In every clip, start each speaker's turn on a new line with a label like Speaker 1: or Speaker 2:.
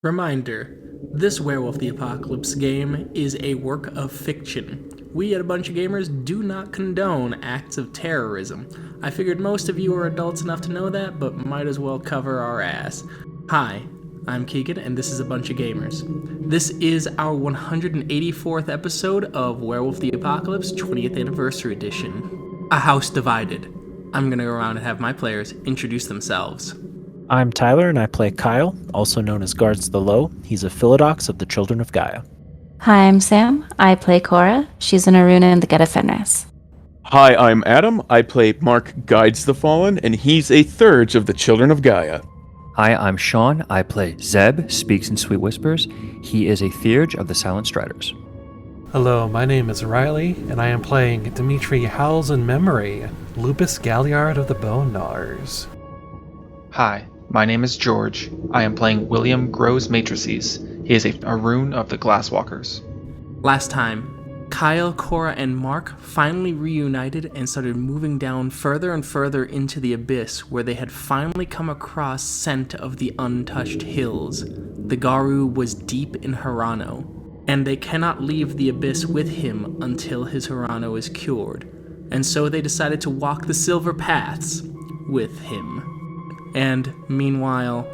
Speaker 1: Reminder, this Werewolf the Apocalypse game is a work of fiction. We at A Bunch of Gamers do not condone acts of terrorism. I figured most of you are adults enough to know that, but might as well cover our ass. Hi, I'm Keegan, and this is A Bunch of Gamers. This is our 184th episode of Werewolf the Apocalypse 20th Anniversary Edition. A House Divided. I'm gonna go around and have my players introduce themselves.
Speaker 2: I'm Tyler, and I play Kyle, also known as Guards the Low. He's a Philodox of the Children of Gaia.
Speaker 3: Hi, I'm Sam. I play Cora. She's an Aruna in the Geta Fenris.
Speaker 4: Hi, I'm Adam. I play Mark Guides the Fallen, and he's a Thurge of the Children of Gaia.
Speaker 5: Hi, I'm Sean. I play Zeb Speaks-in-Sweet-Whispers. He is a Theurge of the Silent Striders.
Speaker 6: Hello, my name is Riley, and I am playing Dimitri Howls-In-Memory, Lupus Galliard of the Bone Gnawers.
Speaker 7: Hi, my name is George. I am playing William Grows-Matrices. He is a rune of the Glasswalkers.
Speaker 1: Last time, Kyle, Cora, and Mark finally reunited and started moving down further and further into the abyss, where they had finally come across Scent-of-the-Untouched-Hills. The Garu was deep in Harano, and they cannot leave the abyss with him until his Harano is cured, and so they decided to walk the Silver Paths with him. And meanwhile,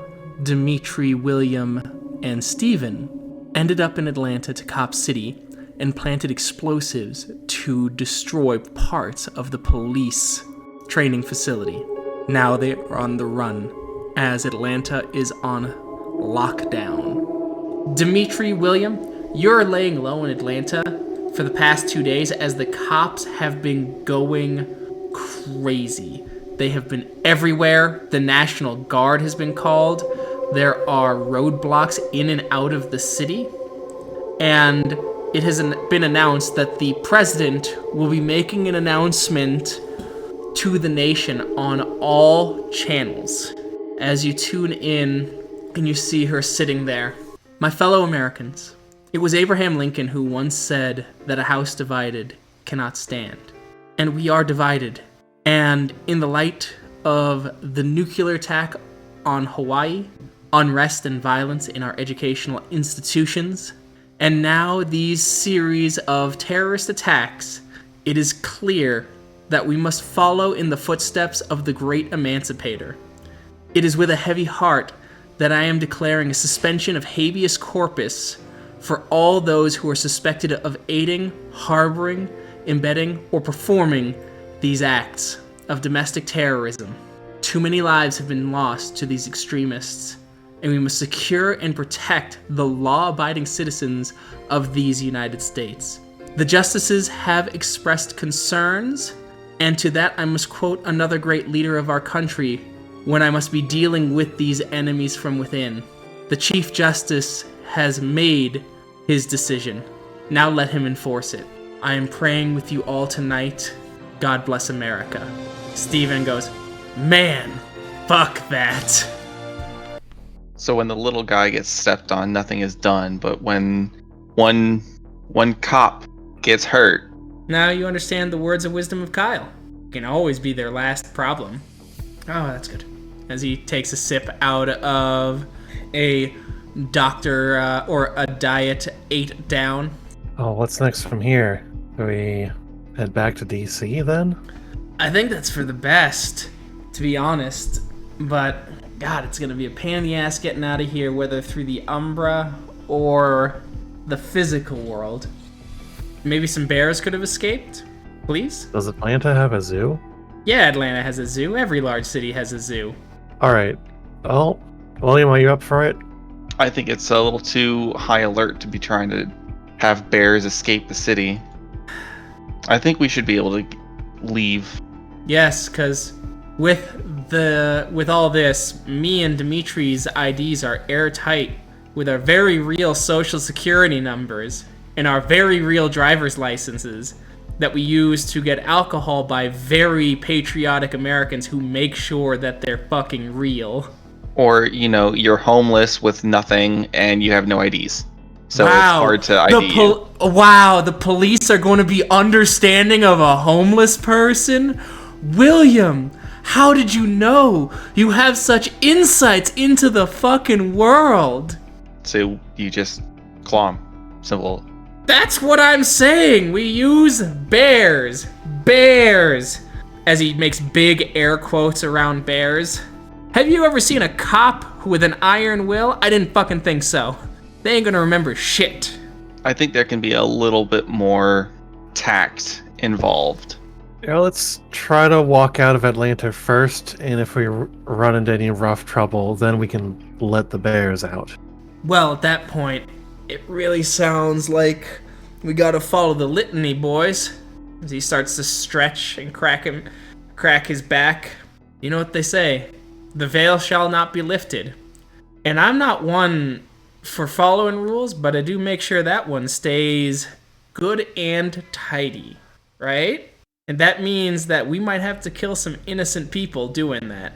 Speaker 1: Dimitri, William, and Steven ended up in Atlanta to Cop City and planted explosives to destroy parts of the police training facility. Now they are on the run, as Atlanta is on lockdown. Dimitri, William, you're laying low in Atlanta for the past 2 days as the cops have been going crazy. They have been everywhere. The National Guard has been called. There are roadblocks in and out of the city. And it has been announced that the president will be making an announcement to the nation on all channels. As you tune in and you see her sitting there. My fellow Americans, it was Abraham Lincoln who once said that a house divided cannot stand. And we are divided. And in the light of the nuclear attack on Hawaii, unrest and violence in our educational institutions, and now these series of terrorist attacks, it is clear that we must follow in the footsteps of the great emancipator. It is with a heavy heart that I am declaring a suspension of habeas corpus for all those who are suspected of aiding, harboring, embedding, or performing these acts of domestic terrorism. Too many lives have been lost to these extremists, and we must secure and protect the law-abiding citizens of these United States. The justices have expressed concerns, and to that I must quote another great leader of our country when I must be dealing with these enemies from within. The Chief Justice has made his decision. Now let him enforce it. I am praying with you all tonight. God bless America. Steven goes, man, fuck that.
Speaker 7: So when the little guy gets stepped on, nothing is done, but when one cop gets hurt...
Speaker 1: Now you understand the words of wisdom of Kyle. Can always be their last problem. Oh, that's good. As he takes a sip out of a doctor or a diet 8 down.
Speaker 6: Oh, what's next from here? Do we head back to D.C. then?
Speaker 1: I think that's for the best, to be honest. But, God, it's going to be a pain in the ass getting out of here, whether through the Umbra or the physical world. Maybe some bears could have escaped? Please?
Speaker 6: Does Atlanta have a zoo?
Speaker 1: Yeah, Atlanta has a zoo. Every large city has a zoo.
Speaker 6: Alright. Well, William, are you up for it?
Speaker 7: I think it's a little too high alert to be trying to have bears escape the city. I think we should be able to leave.
Speaker 1: Yes, because with all this, me and Dimitri's IDs are airtight with our very real social security numbers and our very real driver's licenses that we use to get alcohol by very patriotic Americans who make sure that they're fucking real.
Speaker 7: Or, you're homeless with nothing and you have no IDs. So It's hard to ID you.
Speaker 1: Wow, the police are going to be understanding of a homeless person? William, how did you know? You have such insights into the fucking world.
Speaker 7: So you just claw them. Simple.
Speaker 1: That's what I'm saying. We use bears. Bears. As he makes big air quotes around bears. Have you ever seen a cop with an iron will? I didn't fucking think so. They ain't gonna remember shit.
Speaker 7: I think there can be a little bit more tact involved.
Speaker 6: Yeah, let's try to walk out of Atlanta first, and if we run into any rough trouble, then we can let the bears out.
Speaker 1: Well, at that point, it really sounds like we gotta follow the litany, boys. As he starts to stretch and crack his back. You know what they say, the veil shall not be lifted. And I'm not one for following rules, but I do make sure that one stays good and tidy, right? And that means that we might have to kill some innocent people doing that.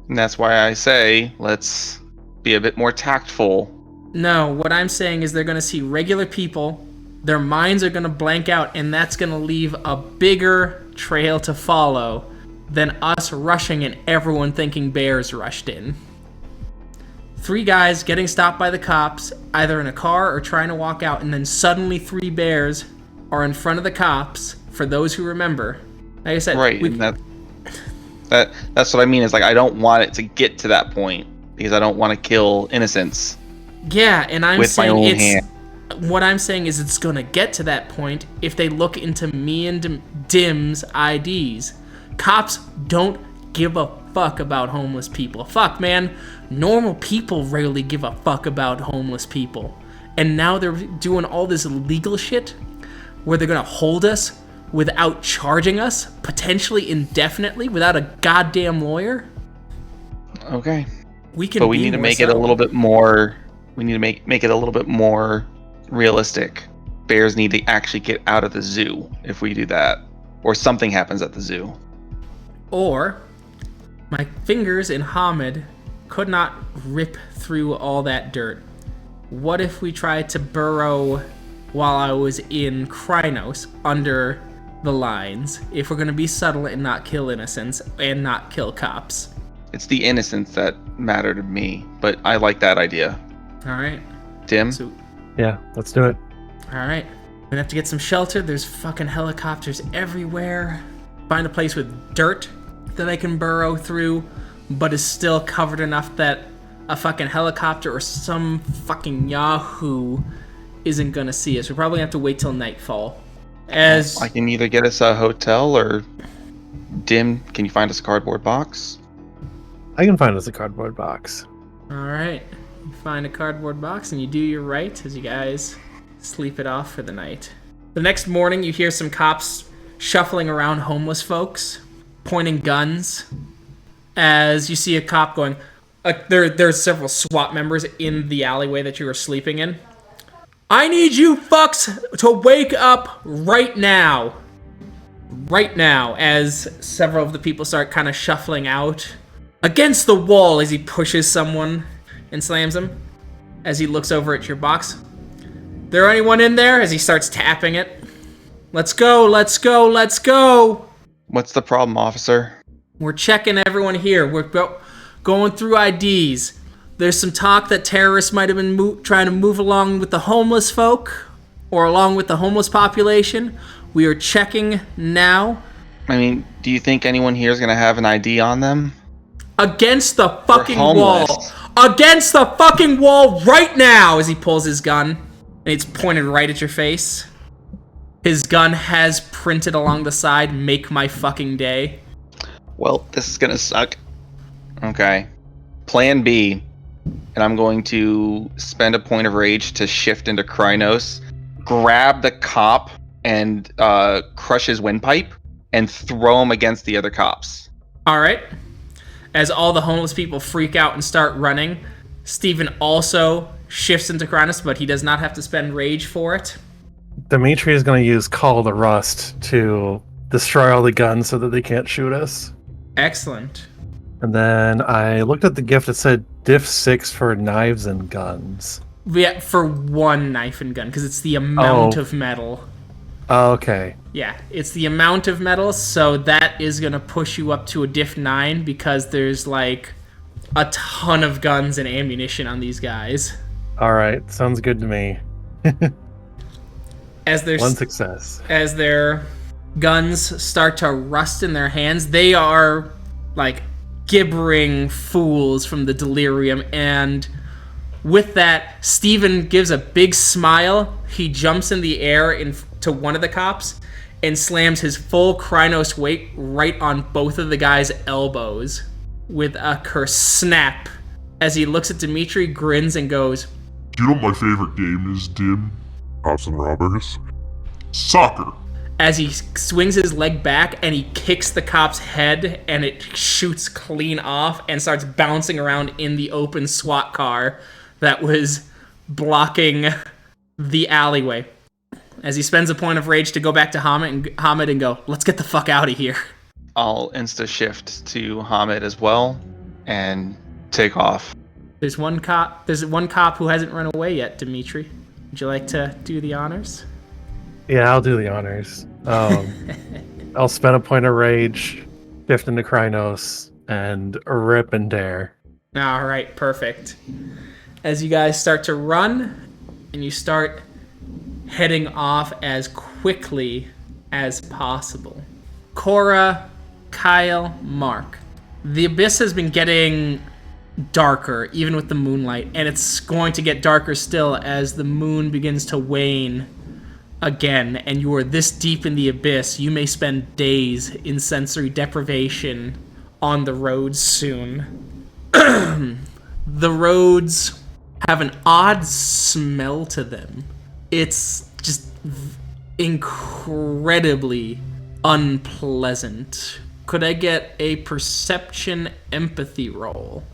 Speaker 7: And that's why I say, let's be a bit more tactful.
Speaker 1: No, what I'm saying is they're gonna see regular people, their minds are gonna blank out, and that's gonna leave a bigger trail to follow than us rushing and everyone thinking bears rushed in. 3 guys getting stopped by the cops, either in a car or trying to walk out, and then suddenly 3 bears are in front of the cops, for those who remember. Like I said,
Speaker 7: Right, and that's what I mean, is like, I don't want it to get to that point, because I don't want to kill innocents.
Speaker 1: Yeah, and I'm
Speaker 7: with
Speaker 1: saying
Speaker 7: my own
Speaker 1: it's...
Speaker 7: hand.
Speaker 1: What I'm saying is it's gonna get to that point if they look into me and Dim's IDs. Cops don't give a fuck about homeless people. Fuck, man. Normal people rarely give a fuck about homeless people. And now they're doing all this illegal shit where they're gonna hold us without charging us, potentially indefinitely, without a goddamn lawyer.
Speaker 7: Okay.
Speaker 1: We can.
Speaker 7: But we need to make it a little bit more. We need to make it a little bit more realistic. Bears need to actually get out of the zoo if we do that, or something happens at the zoo.
Speaker 1: Or my fingers in Hamid could not rip through all that dirt. What if we tried to burrow while I was in Krynos under the lines, if we're going to be subtle and not kill innocents and not kill cops?
Speaker 7: It's the innocents that matter to me, but I like that idea.
Speaker 1: All right.
Speaker 7: Dim?
Speaker 1: So,
Speaker 6: Yeah, let's do it.
Speaker 1: all right. We're gonna have to get some shelter. There's fucking helicopters everywhere. Find a place with dirt that I can burrow through, but is still covered enough that a fucking helicopter or some fucking Yahoo isn't gonna see us. We're probably gonna have to wait till nightfall. As
Speaker 7: I can either get us a hotel or... Dim, can you find us a cardboard box?
Speaker 6: I can find us a cardboard box.
Speaker 1: all right, you find a cardboard box and you do your right as you guys sleep it off for the night. The next morning, you hear some cops shuffling around homeless folks, pointing guns. As you see a cop going, there's several SWAT members in the alleyway that you were sleeping in. I need you fucks to wake up right now. Right now, as several of the people start kind of shuffling out against the wall as he pushes someone and slams him. As he looks over at your box. There anyone in there? As he starts tapping it. Let's go, let's go, let's go.
Speaker 7: What's the problem, officer?
Speaker 1: We're checking everyone here. We're going through IDs. There's some talk that terrorists might have been trying to move along with the homeless folk or along with the homeless population. We are checking now.
Speaker 7: I mean, do you think anyone here is going to have an ID on them?
Speaker 1: Against the fucking
Speaker 7: homeless.
Speaker 1: wall. Against the fucking wall right now as he pulls his gun. And it's pointed right at your face. His gun has printed along the side, "Make my fucking day."
Speaker 7: Well, this is going to suck. Okay. Plan B. And I'm going to spend a point of rage to shift into Krynos, grab the cop and crush his windpipe, and throw him against the other cops.
Speaker 1: All right. As all the homeless people freak out and start running, Steven also shifts into Krynos, but he does not have to spend rage for it.
Speaker 6: Dimitri is going to use Call the Rust to destroy all the guns so that they can't shoot us.
Speaker 1: Excellent.
Speaker 6: And then I looked at the gift. It said Diff 6 for knives and guns.
Speaker 1: Yeah, for one knife and gun, because it's the amount of metal.
Speaker 6: Oh, okay.
Speaker 1: Yeah, it's the amount of metal, so that is going to push you up to a Diff 9 because there's, like, a ton of guns and ammunition on these guys.
Speaker 6: All right, sounds good to me.
Speaker 1: As their
Speaker 6: One success.
Speaker 1: as their guns start to rust in their hands, they are like gibbering fools from the delirium. And with that, Steven gives a big smile. He jumps in the air to one of the cops and slams his full Krynos weight right on both of the guy's elbows with a curse snap. As he looks at Dimitri, grins, and goes,
Speaker 8: You know what my favorite game is, Dim? Cops and Robbers? Soccer!
Speaker 1: as he swings his leg back and he kicks the cop's head and it shoots clean off and starts bouncing around in the open SWAT car that was blocking the alleyway. As he spends a point of rage to go back to Hamid and go, let's get the fuck out of here.
Speaker 7: I'll insta-shift to Hamid as well and take off.
Speaker 1: There's one cop who hasn't run away yet, Dimitri. Would you like to do the honors?
Speaker 6: Yeah, I'll do the honors. I'll spend a point of rage, shift into Krynos, and rip and dare.
Speaker 1: All right, perfect. As you guys start to run, and you start heading off as quickly as possible. Cora, Kyle, Mark. The abyss has been getting darker, even with the moonlight, and it's going to get darker still as the moon begins to wane again, and you are this deep in the abyss, you may spend days in sensory deprivation on the roads soon. The roads have an odd smell to them. It's just incredibly unpleasant. Could I get a perception empathy roll?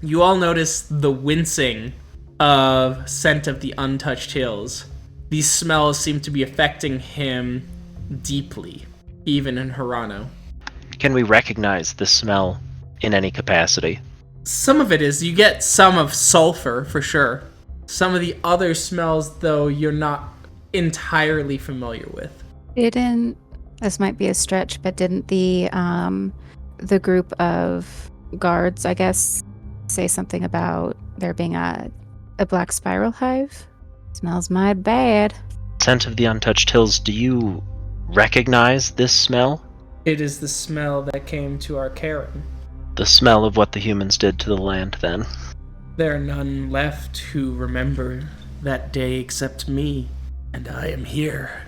Speaker 1: You all notice the wincing of Scent-of-the-Untouched-Hills. These smells seem to be affecting him deeply, even in Harano.
Speaker 2: Can we recognize this smell in any capacity?
Speaker 1: Some of it is, you get some of sulfur, for sure. Some of the other smells, though, you're not entirely familiar with.
Speaker 3: This might be a stretch, but didn't the group of guards, I guess, say something about there being a black spiral hive? Smells mighty bad.
Speaker 2: Scent of the Untouched Hills, do you recognize this smell?
Speaker 1: It is the smell that came to our Karen.
Speaker 2: The smell of what the humans did to the land, then.
Speaker 1: There are none left who remember that day except me, and I am here.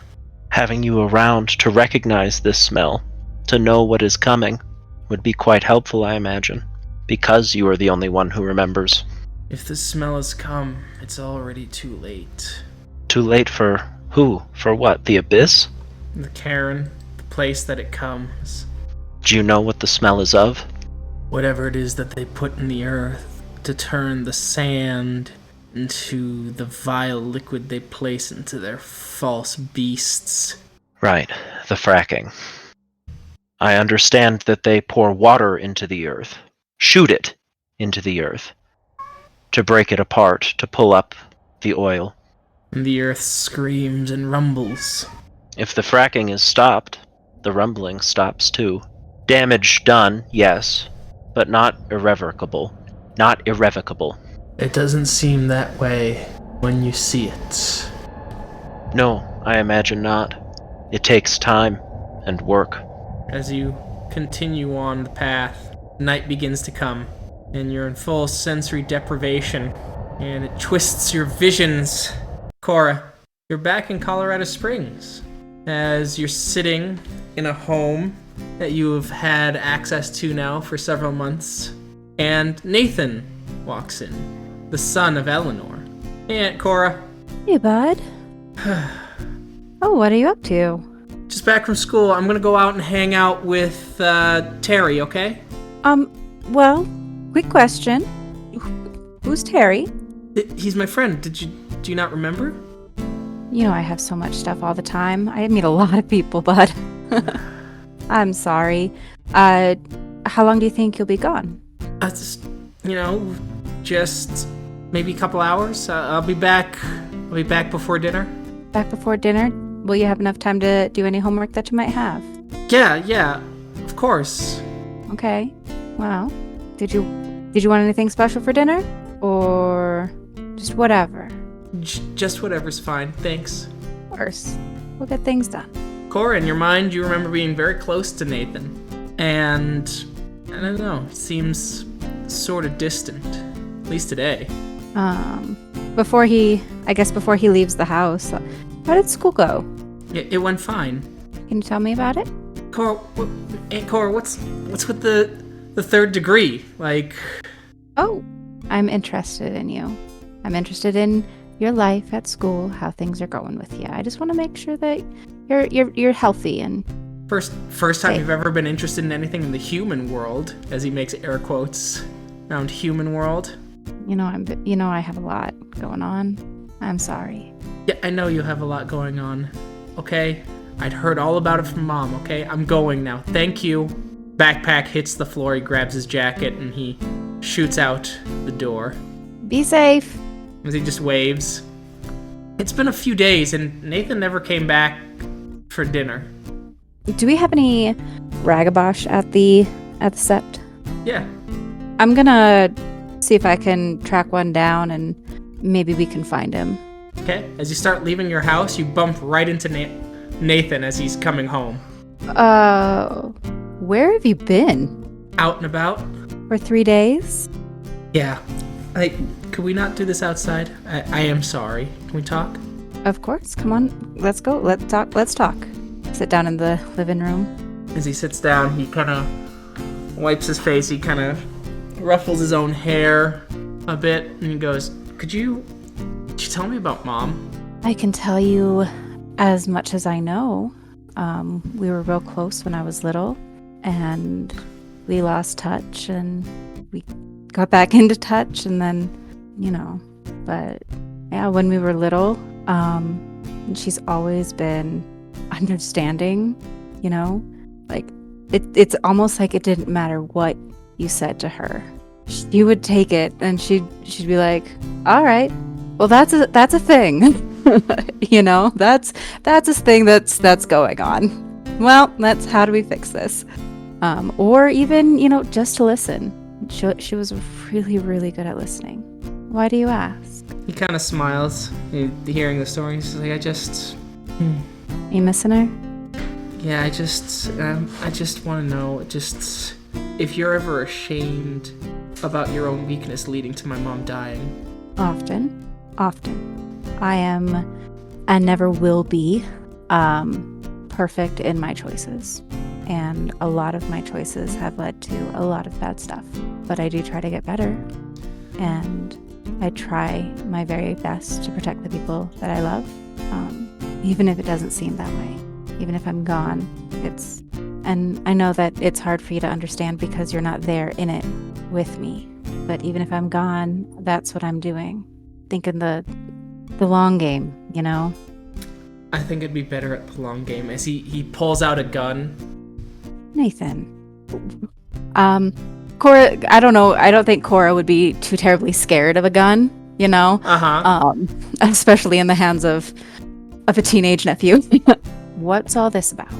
Speaker 2: Having you around to recognize this smell, to know what is coming, would be quite helpful, I imagine, because you are the only one who remembers.
Speaker 1: If the smell has come, it's already too late.
Speaker 2: Too late for who? For what? The abyss?
Speaker 1: The Karen, the place that it comes.
Speaker 2: Do you know what the smell is of?
Speaker 1: Whatever it is that they put in the earth to turn the sand into the vile liquid they place into their false beasts.
Speaker 2: Right, the fracking. I understand that they pour water into the earth, shoot it into the earth, to break it apart, to pull up the oil.
Speaker 1: And the earth screams and rumbles.
Speaker 2: If the fracking is stopped, the rumbling stops too. Damage done, yes, but not irrevocable. Not irrevocable.
Speaker 1: It doesn't seem that way when you see it.
Speaker 2: No, I imagine not. It takes time and work.
Speaker 1: As you continue on the path, night begins to come, and you're in full sensory deprivation, and it twists your visions. Cora, you're back in Colorado Springs, as you're sitting in a home that you have had access to now for several months, and Nathan walks in, the son of Eleanor. Hey, Aunt Cora.
Speaker 3: Hey, bud. Oh, what are you up to?
Speaker 1: Just back from school. I'm gonna go out and hang out with Terry, okay?
Speaker 3: Well, quick question. Who's Terry?
Speaker 1: He's my friend. Do you not remember?
Speaker 3: You know I have so much stuff all the time. I meet a lot of people, bud. I'm sorry. How long do you think you'll be gone?
Speaker 1: Just maybe a couple hours. I'll be back before dinner.
Speaker 3: Back before dinner? Will you have enough time to do any homework that you might have?
Speaker 1: Yeah, of course.
Speaker 3: Okay. Well, did you want anything special for dinner? Or Just whatever.
Speaker 1: Just whatever's fine, thanks.
Speaker 3: Of course. We'll get things done.
Speaker 1: Cora, in your mind, you remember being very close to Nathan. And, I don't know, it seems sort of distant. At least today.
Speaker 3: Before he leaves the house, how did school go?
Speaker 1: It went fine.
Speaker 3: Can you tell me about it?
Speaker 1: Cora, Aunt Cora, what's with the third degree? Like...
Speaker 3: Oh, I'm interested in you. I'm interested in your life at school, how things are going with you. I just want to make sure that you're healthy and
Speaker 1: first time you've ever been interested in anything in the human world, as he makes air quotes around human world.
Speaker 3: I have a lot going on. I'm sorry.
Speaker 1: Yeah, I know you have a lot going on. Okay? I'd heard all about it from Mom, okay? I'm going now. Thank you. Backpack hits the floor, he grabs his jacket, and he shoots out the door.
Speaker 3: Be safe.
Speaker 1: As he just waves. It's been a few days, and Nathan never came back for dinner.
Speaker 3: Do we have any ragabosh at the sept?
Speaker 1: Yeah.
Speaker 3: I'm gonna see if I can track one down and maybe we can find him.
Speaker 1: Okay, as you start leaving your house, you bump right into Nathan as he's coming home.
Speaker 3: Where have you been?
Speaker 1: Out and about.
Speaker 3: For 3 days?
Speaker 1: Yeah. Could we not do this outside? I am sorry. Can we talk?
Speaker 3: Of course. Come on. Let's go. Let's talk. Sit down in the living room.
Speaker 1: As he sits down, he kind of wipes his face. He kind of ruffles his own hair a bit, and he goes, Could you tell me about Mom?
Speaker 3: I can tell you as much as I know. We were real close when I was little, and we lost touch, and we got back into touch, and then, but yeah, when we were little, she's always been understanding, like it's almost like it didn't matter what you said to her. She would take it and she'd be like, all right, well, that's a thing. That's a thing that's going on. Well, that's how do we fix this? Or even, just to listen. She was really, really good at listening. Why do you ask?
Speaker 1: He kind of smiles, hearing the story. He's like,
Speaker 3: You missing her?
Speaker 1: Yeah, I just want to know, if you're ever ashamed about your own weakness leading to my mom dying.
Speaker 3: Often. I am, and never will be, perfect in my choices. And a lot of my choices have led to a lot of bad stuff. But I do try to get better. And I try my very best to protect the people that I love. Even if it doesn't seem that way. Even if I'm gone, and I know that it's hard for you to understand because you're not there in it with me. But even if I'm gone, that's what I'm doing. Thinking the long game,
Speaker 1: I think I'd be better at the long game. As he pulls out a gun.
Speaker 3: Nathan. Cora, I don't know. I don't think Cora would be too terribly scared of a gun, especially in the hands of a teenage nephew. What's all this about?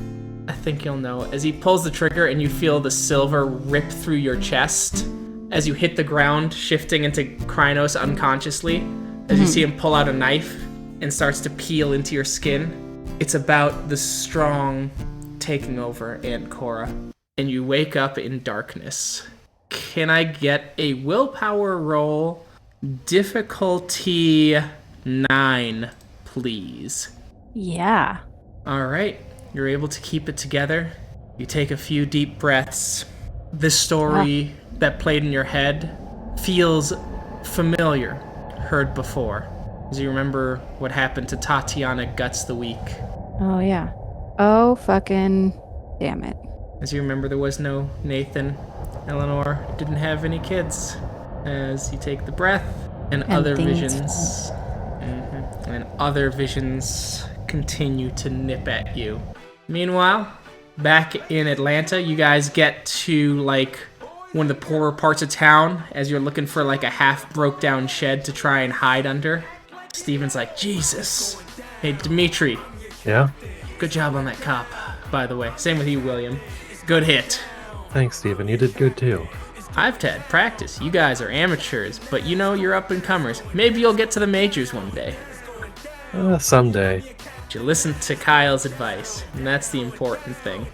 Speaker 1: I think you'll know. As he pulls the trigger and you feel the silver rip through your chest as you hit the ground, shifting into Krynos unconsciously, as you see him pull out a knife and starts to peel into your skin. It's about the strong taking over Aunt Cora. And you wake up in darkness. Can I get a willpower roll? Difficulty 9, please.
Speaker 3: Yeah.
Speaker 1: All right. You're able to keep it together. You take a few deep breaths. This story that played in your head feels familiar, heard before. As you remember what happened to Tatiana Guts the Week.
Speaker 3: Oh, yeah. Oh, fucking damn it.
Speaker 1: As you remember, there was no Nathan. Eleanor didn't have any kids. As you take the breath, and other visions. And other visions continue to nip at you. Meanwhile, back in Atlanta, you guys get to one of the poorer parts of town as you're looking for a half broke down shed to try and hide under. Steven's like, Jesus. Hey, Dimitri.
Speaker 6: Yeah?
Speaker 1: Good job on that cop, by the way. Same with you, William. Good hit.
Speaker 6: Thanks, Steven. You did good too.
Speaker 1: I've had practice. You guys are amateurs, but you know you're up-and-comers. Maybe you'll get to the majors one day.
Speaker 6: Someday.
Speaker 1: But you listen to Kyle's advice, and that's the important thing.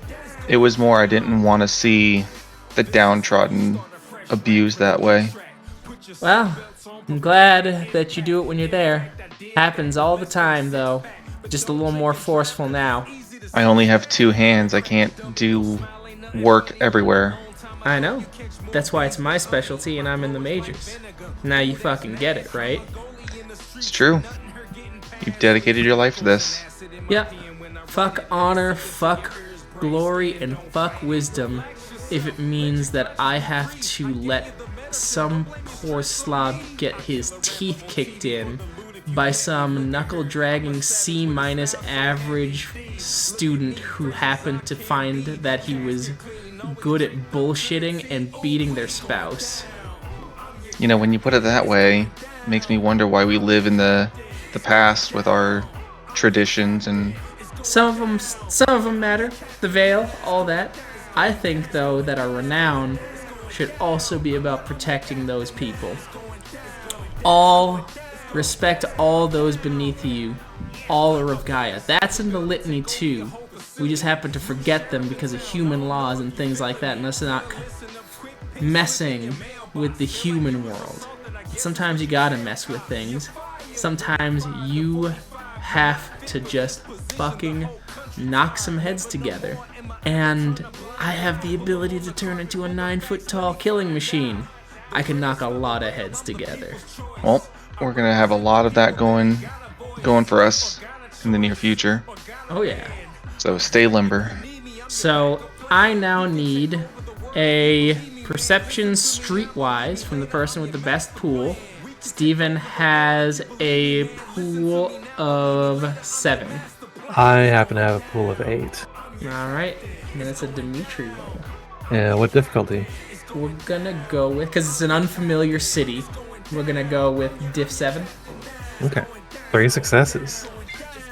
Speaker 7: It was more I didn't want to see the downtrodden abused that way.
Speaker 1: Well, I'm glad that you do it when you're there. Happens all the time, though. Just a little more forceful now.
Speaker 7: I only have 2 hands. I can't do work everywhere.
Speaker 1: I know. That's why it's my specialty and I'm in the majors. Now you fucking get it, right?
Speaker 7: It's true. You've dedicated your life to this.
Speaker 1: Yep. Fuck honor, fuck glory, and fuck wisdom if it means that I have to let some poor slob get his teeth kicked in by some knuckle-dragging C- average student who happened to find that he was good at bullshitting and beating their spouse.
Speaker 7: You know, when you put it that way, it makes me wonder why we live in the past with our traditions and...
Speaker 1: Some of them matter. The veil, all that. I think, though, that our renown should also be about protecting those people. Respect all those beneath you. All are of Gaia. That's in the litany, too. We just happen to forget them because of human laws and things like that, and us not messing with the human world. Sometimes you gotta mess with things. Sometimes you have to just fucking knock some heads together. And I have the ability to turn into a 9-foot-tall killing machine. I can knock a lot of heads together.
Speaker 7: Well, we're gonna have a lot of that going for us in the near future.
Speaker 1: Oh yeah.
Speaker 7: So stay limber.
Speaker 1: So I now need a perception streetwise from the person with the best pool. Steven has a pool of 7.
Speaker 6: I happen to have a pool of 8.
Speaker 1: Alright, and then it's a Dimitri roll.
Speaker 6: Yeah, what difficulty?
Speaker 1: We're gonna go with, because it's an unfamiliar city, we're gonna go with diff 7.
Speaker 6: Okay. 3 successes.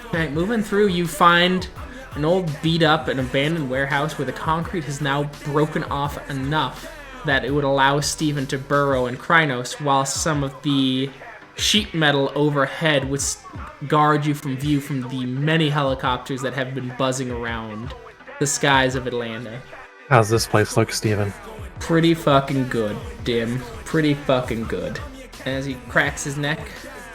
Speaker 1: Alright, moving through, you find an old beat-up and abandoned warehouse where the concrete has now broken off enough that it would allow Steven to burrow in Krynos, while some of the sheet metal overhead would guard you from view from the many helicopters that have been buzzing around the skies of Atlanta.
Speaker 6: How's this place look, Steven?
Speaker 1: Pretty fucking good, Dim. Pretty fucking good. As he cracks his neck,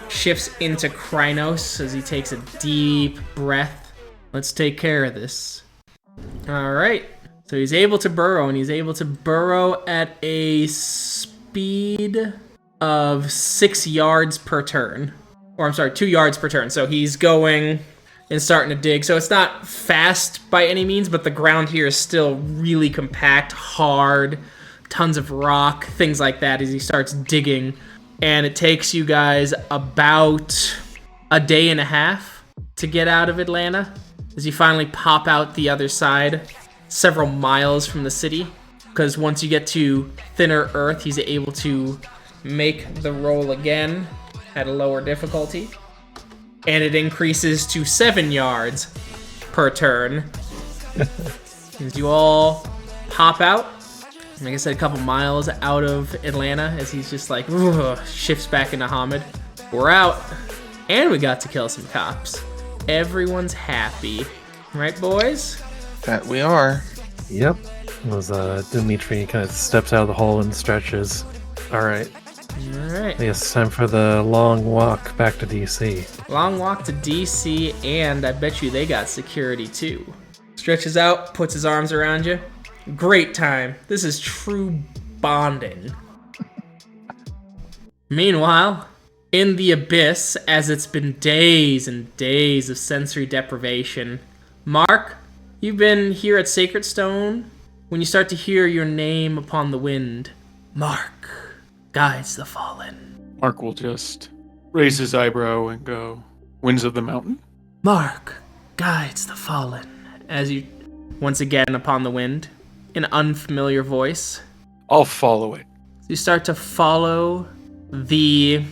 Speaker 1: shifts into Krynos as he takes a deep breath. Let's take care of this. Alright. So he's able to burrow, and he's able to burrow at a speed of 6 yards per turn. Or I'm sorry, 2 yards per turn. So he's going and starting to dig. So it's not fast by any means, but the ground here is still really compact, hard, tons of rock, things like that as he starts digging. And it takes you guys about a day and a half to get out of Atlanta as you finally pop out the other side, several miles from the city. Because once you get to thinner earth, he's able to make the roll again at a lower difficulty. And it increases to 7 yards per turn. As you all pop out, like I said, a couple miles out of Atlanta, as he's just like, shifts back into Hamid. We're out, and we got to kill some cops. Everyone's happy. Right, boys?
Speaker 7: That we are.
Speaker 6: Yep. As Dimitri kind of steps out of the hole and stretches. Alright.
Speaker 1: Alright.
Speaker 6: I guess it's time for the long walk back to D.C.
Speaker 1: Long walk to D.C., and I bet you they got security too. Stretches out, puts his arms around you. Great time. This is true bonding. Meanwhile, in the abyss, as it's been days and days of sensory deprivation, Mark, you've been here at Sacred Stone when you start to hear your name upon the wind. Mark guides the fallen.
Speaker 4: Mark will just raise his eyebrow and go, "Winds of the mountain?"
Speaker 1: Mark guides the fallen. As you, once again upon the wind, an unfamiliar voice.
Speaker 4: I'll follow it.
Speaker 1: You start to follow the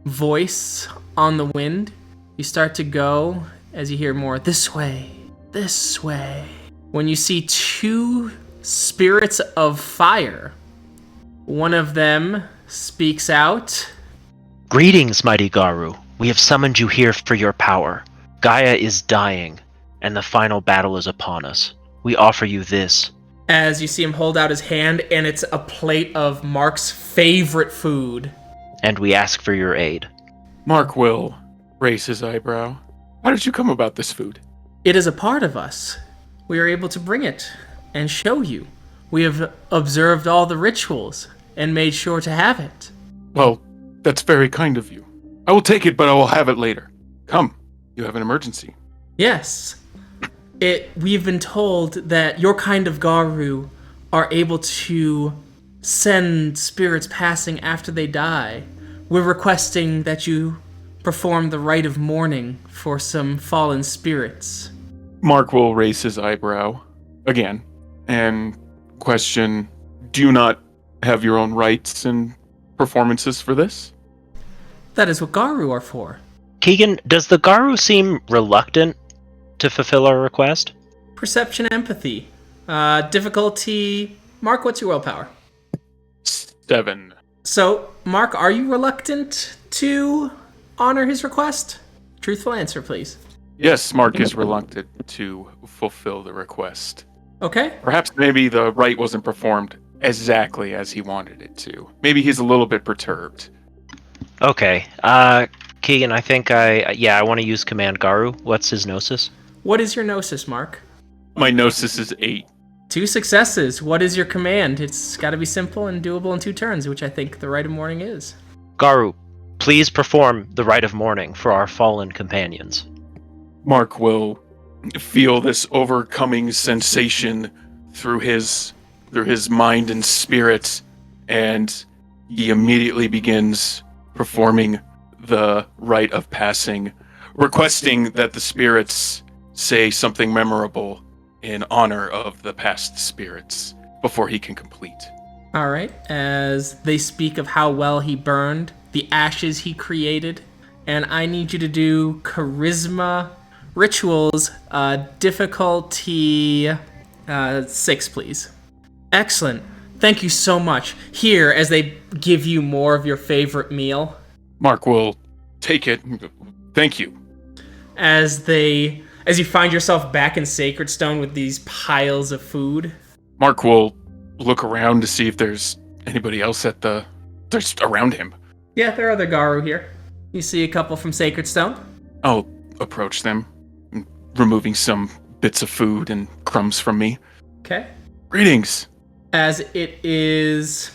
Speaker 1: voice on the wind. You start to go as you hear more, this way, this way. When you see 2 spirits of fire One of them speaks out.
Speaker 2: Greetings, mighty Garu. We have summoned you here for your power. Gaia is dying, and the final battle is upon us. We offer you this.
Speaker 1: As you see him hold out his hand, and it's a plate of Mark's favorite food.
Speaker 2: And we ask for your aid.
Speaker 4: Mark will raise his eyebrow. How did you come about this food?
Speaker 1: It is a part of us. We are able to bring it and show you. We have observed all the rituals and made sure to have it.
Speaker 4: Well, that's very kind of you. I will take it, but I will have it later. Come, you have an emergency.
Speaker 1: Yes. We've been told that your kind of Garu are able to send spirits passing after they die. We're requesting that you perform the rite of mourning for some fallen spirits.
Speaker 4: Mark will raise his eyebrow again and question, do you not have your own rites and performances for this?
Speaker 1: That is what Garu are for.
Speaker 2: Keegan, does the Garu seem reluctant to fulfill our request?
Speaker 1: Perception, empathy. Difficulty. Mark, what's your willpower?
Speaker 4: 7.
Speaker 1: So, Mark, are you reluctant to honor his request? Truthful answer, please.
Speaker 4: Yes, Mark is reluctant to fulfill the request.
Speaker 1: Okay.
Speaker 4: Perhaps maybe the rite wasn't performed exactly as he wanted it to. Maybe he's a little bit perturbed.
Speaker 2: Okay. Keegan, I think I want to use Command Garu. What's his Gnosis?
Speaker 1: What is your Gnosis, Mark?
Speaker 4: My Gnosis is 8.
Speaker 1: 2 successes. What is your command? It's got to be simple and doable in 2 turns, which I think the rite of mourning is.
Speaker 2: Garu, please perform the rite of mourning for our fallen companions.
Speaker 4: Mark will feel this overcoming sensation through his mind and spirit, and he immediately begins performing the rite of passing, requesting that the spirits say something memorable in honor of the past spirits before he can complete.
Speaker 1: All right. As they speak of how well he burned, the ashes he created, and I need you to do charisma rituals, difficulty 6, please. Excellent. Thank you so much. Here, as they give you more of your favorite meal.
Speaker 4: Mark will take it. Thank you.
Speaker 1: As you find yourself back in Sacred Stone with these piles of food.
Speaker 4: Mark will look around to see if there's anybody else there's around him.
Speaker 1: Yeah, there are other Garu here. You see a couple from Sacred Stone.
Speaker 4: I'll approach them, removing some bits of food and crumbs from me.
Speaker 1: Okay.
Speaker 4: Greetings.
Speaker 1: As it is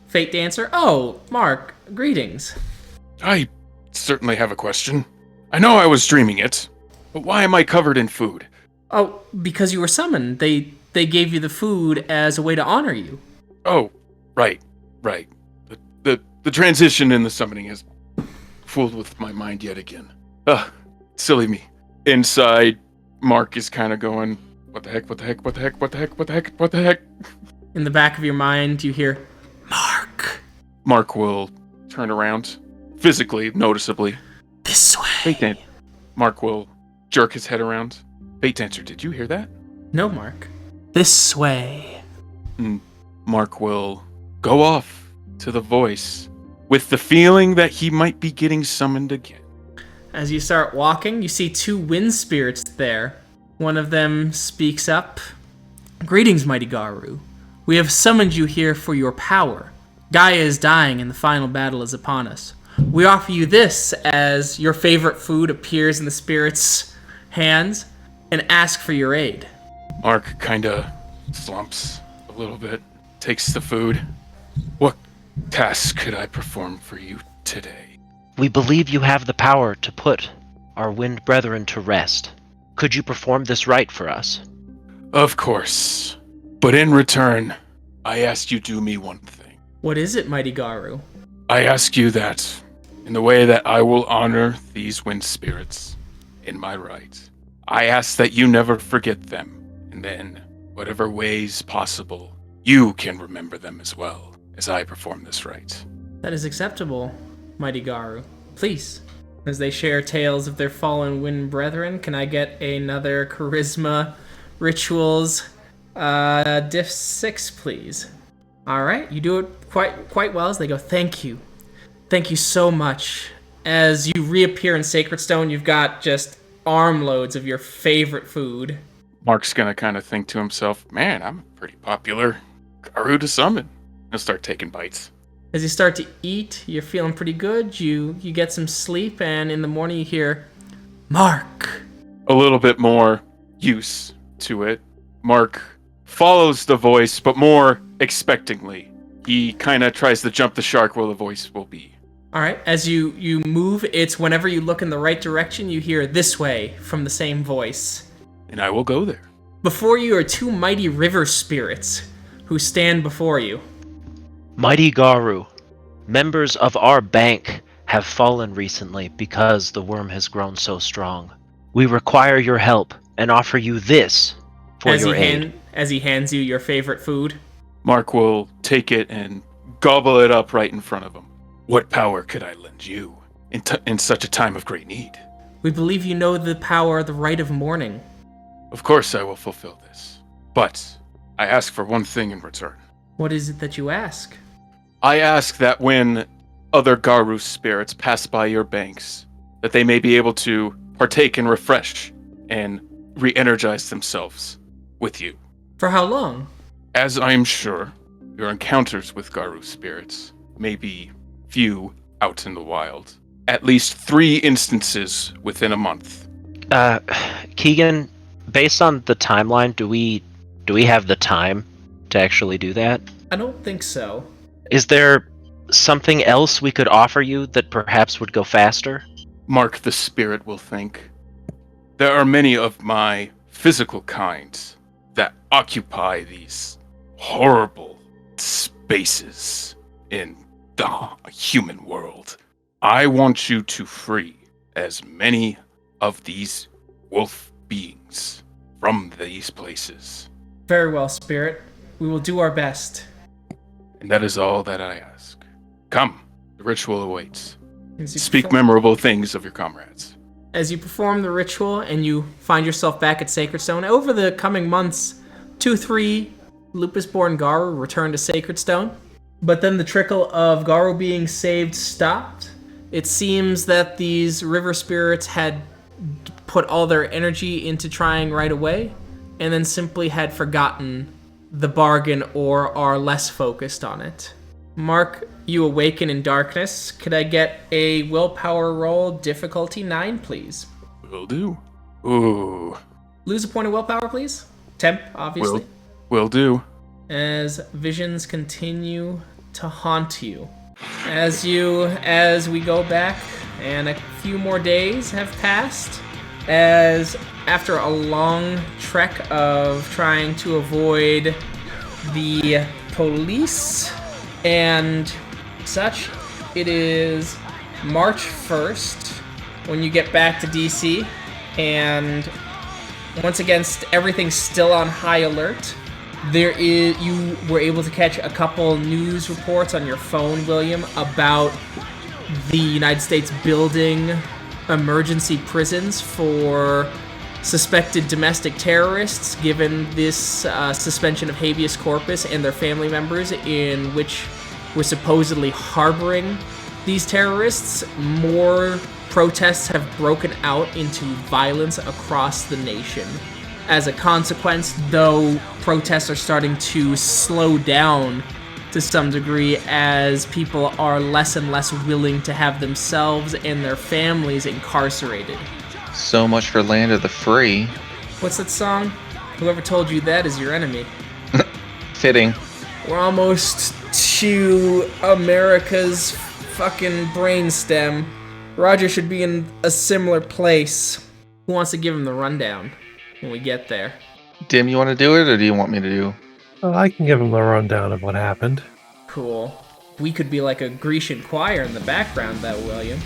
Speaker 1: Fate Dancer. Oh, Mark, greetings.
Speaker 4: I certainly have a question. I know I was dreaming it, but why am I covered in food?
Speaker 1: Oh, because you were summoned. They gave you the food as a way to honor you.
Speaker 4: Oh, right. The transition in the summoning has fooled with my mind yet again. Silly me. Inside, Mark is kind of going, what the heck?
Speaker 1: In the back of your mind, you hear, Mark.
Speaker 4: Mark will turn around, physically, noticeably.
Speaker 1: This way.
Speaker 4: Fate Dancer. Mark will jerk his head around. Fate Dancer, did you hear that?
Speaker 1: No, Mark. This way.
Speaker 4: Mark will go off to the voice with the feeling that he might be getting summoned again.
Speaker 1: As you start walking, you see 2 wind spirits there. One of them speaks up. Greetings, mighty Garu. We have summoned you here for your power. Gaia is dying and the final battle is upon us. We offer you this as your favorite food appears in the spirit's hands and ask for your aid.
Speaker 4: Mark kinda slumps a little bit, takes the food. What task could I perform for you today?
Speaker 2: We believe you have the power to put our wind brethren to rest. Could you perform this rite for us?
Speaker 4: Of course. But in return, I ask you do me one thing.
Speaker 1: What is it, mighty Garu?
Speaker 4: I ask you that, in the way that I will honor these wind spirits in my rite, I ask that you never forget them, and then, whatever ways possible, you can remember them as well as I perform this rite.
Speaker 1: That is acceptable, mighty Garu. Please. As they share tales of their fallen wind brethren, can I get another charisma rituals diff 6, please? All right, you do it quite well as they go, thank you so much. As you reappear in Sacred Stone, you've got just armloads of your favorite food.
Speaker 4: Mark's gonna kind of think to himself, man, I'm a pretty popular Garu to summon. He'll start taking bites.
Speaker 1: As you start to eat, you're feeling pretty good. You get some sleep, and in the morning you hear, Mark.
Speaker 4: A little bit more use to it. Mark follows the voice, but more expectingly. He kind of tries to jump the shark where the voice will be.
Speaker 1: All right, as you move, it's whenever you look in the right direction, you hear this way from the same voice.
Speaker 4: And I will go there.
Speaker 1: Before you are two mighty river spirits who stand before you.
Speaker 2: Mighty Garu, members of our bank have fallen recently because the worm has grown so strong. We require your help and offer you this for your aid.
Speaker 1: As he hands you your favorite food.
Speaker 4: Mark will take it and gobble it up right in front of him. What power could I lend you in such a time of great need?
Speaker 1: We believe you know the power of the rite of mourning.
Speaker 4: Of course I will fulfill this. But I ask for one thing in return.
Speaker 1: What is it that you ask?
Speaker 4: I ask that when other Garu spirits pass by your banks, that they may be able to partake and refresh and re-energize themselves with you.
Speaker 1: For how long?
Speaker 4: As I am sure, your encounters with Garu spirits may be few out in the wild. At least 3 instances within a month.
Speaker 2: Keegan, based on the timeline, do we have the time to actually do that?
Speaker 1: I don't think so.
Speaker 2: Is there something else we could offer you that perhaps would go faster?
Speaker 4: Mark the Spirit will think. There are many of my physical kinds that occupy these horrible spaces in the human world. I want you to free as many of these wolf beings from these places.
Speaker 1: Very well, Spirit. We will do our best.
Speaker 4: And that is all that I ask. Come, the ritual awaits. Speak
Speaker 1: perform-
Speaker 4: memorable things of your comrades.
Speaker 1: As you perform the ritual and you find yourself back at Sacred Stone, over the coming months, 2-3 Lupus-born Garu return to Sacred Stone. But then the trickle of Garu being saved stopped. It seems that these river spirits had put all their energy into trying right away, and then simply had forgotten the bargain or are less focused on it. Mark, you awaken in darkness. Could I get a willpower roll, difficulty 9, please?
Speaker 4: Will do. Ooh.
Speaker 1: Lose a point of willpower, please. Temp, obviously.
Speaker 4: Will do.
Speaker 1: As visions continue to haunt you. As we go back, and a few more days have passed, as after a long trek of trying to avoid the police and such, it is March 1st when you get back to DC, and once again, everything's still on high alert. You were able to catch a couple news reports on your phone, William, about the United States building emergency prisons for suspected domestic terrorists, given this suspension of habeas corpus and their family members in which were supposedly harboring these terrorists. More protests have broken out into violence across the nation. As a consequence, though, protests are starting to slow down to some degree as people are less and less willing to have themselves and their families incarcerated.
Speaker 7: So much for land of the free.
Speaker 1: What's that song? Whoever told you that is your enemy.
Speaker 7: Fitting.
Speaker 1: We're almost to America's fucking brainstem. Roger should be in a similar place. Who wants to give him the rundown when we get there?
Speaker 7: Dim, you want to do it, or do you want me to do?
Speaker 6: Well, I can give him the rundown of what happened.
Speaker 1: Cool. We could be like a Grecian choir in the background, though, William.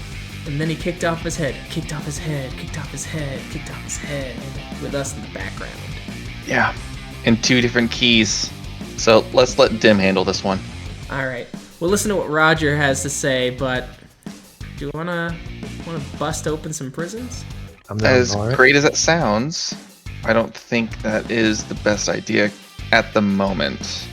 Speaker 1: And then he kicked off his head, kicked off his head, kicked off his head, kicked off his head, with us in the background.
Speaker 7: Yeah. In 2 different keys. So let's let Dim handle this one.
Speaker 1: Alright. We'll listen to what Roger has to say, but do you wanna bust open some prisons?
Speaker 7: As great as it sounds, I don't think that is the best idea at the moment.